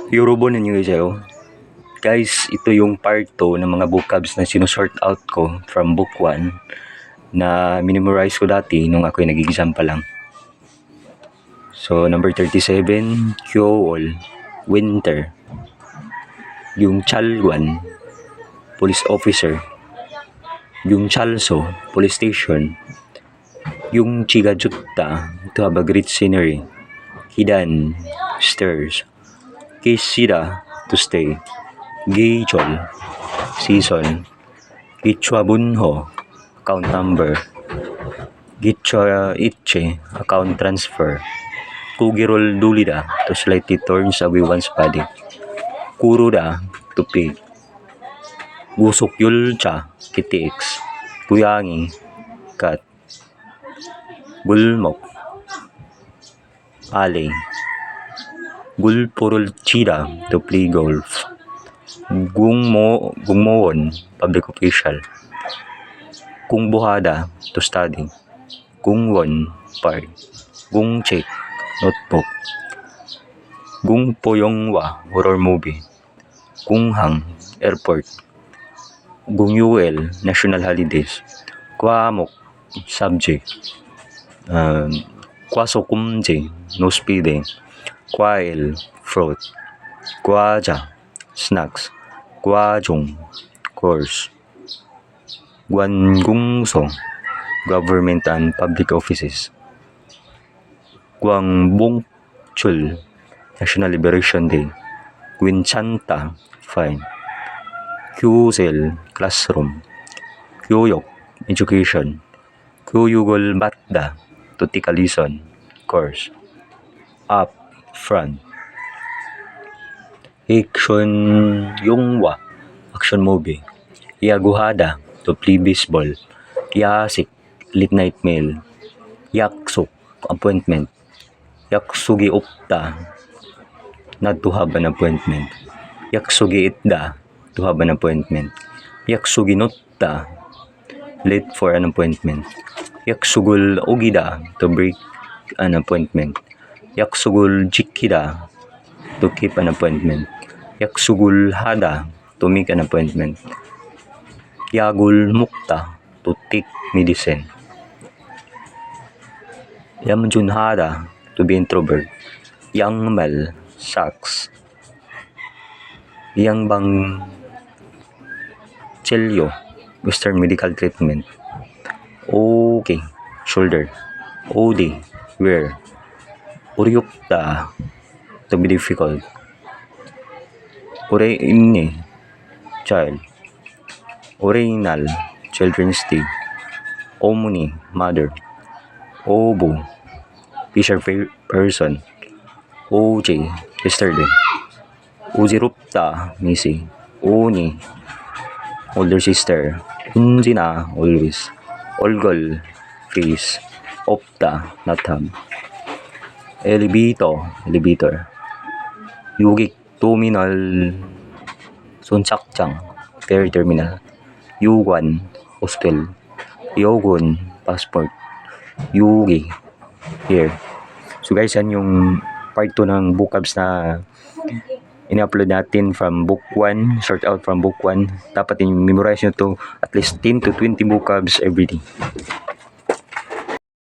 Yorobon ninyo sa'yo. Guys, ito yung part 2 ng mga vocabs na sinusort out ko from book 1 na minimorize ko dati nung ako'y nag-exam pa lang. So, number 37, Kyool, winter. Yung Chalwan, police officer. Yung Chalso, police station. Yung Chigajutta, to have a great scenery. Hidan, stairs. Kisida, to stay. Geichol, season. Gichwabunho, account number. Gichwa itche, account transfer. Kugirol dulida, to slightly turns away one's body. Kuruda, to pay. Gusukyul cha, kitiks. Kuyangi, kat. Gulmok, alley. Gulpurul chida, to play golf. Gungmoon, public official. Kungbuhada, to study. Gungwon, park. Gungchek, notebook. Gungpoyongwa, horror movie. Gunghang, airport. Gungyuel, national holidays. Kwamok, subject. Kwasokumje, no speeding. Kwail, fruit. Kwaja, snacks. Kwajong, course. Guangungsong, government and public offices. Gwangbongchul, National Liberation Day. Gwinchanta, fine. Kyusel, classroom. Kyoyok, education. Kyuyugol batda, to take a lesson, course. Up, front. Action Yongwa, action movie. Yaguhada, to play baseball. Yasik, late night mail. Yaksuk, appointment. Yaksugi upta, not to have an appointment. Yaksugi itda, to have an appointment. Yaksugi nutta, late for an appointment. Yaksugul ogida, to break an appointment. Yaksugul jikida, to keep an appointment. Yaksugul hada, to make an appointment. Yagul mukta, to take medicine. Yamjun hada, to be introvert. Yangmal, sucks. Yangbang chelyo, Western medical treatment. Okay, shoulder. Odi, wear. Uryukta, to be difficult. Ureini, child. Urinal, children's tea. Omuni, mother. Obu, fisher person. OJ, yesterday. Ujirupta, missing. Uni, older sister. Unjina, always. Olgol, freeze. Opta, not have. Elevator. Yugik, terminal. Sunchakchang, ferry terminal. Yuguan, hostel. Yogun, passport. Yugi, here. So guys, yan yung part 2 ng vocabs na in-upload natin from book 1, sort out from book 1. Dapat i-memorize nyo to at least 10 to 20 vocabs every day.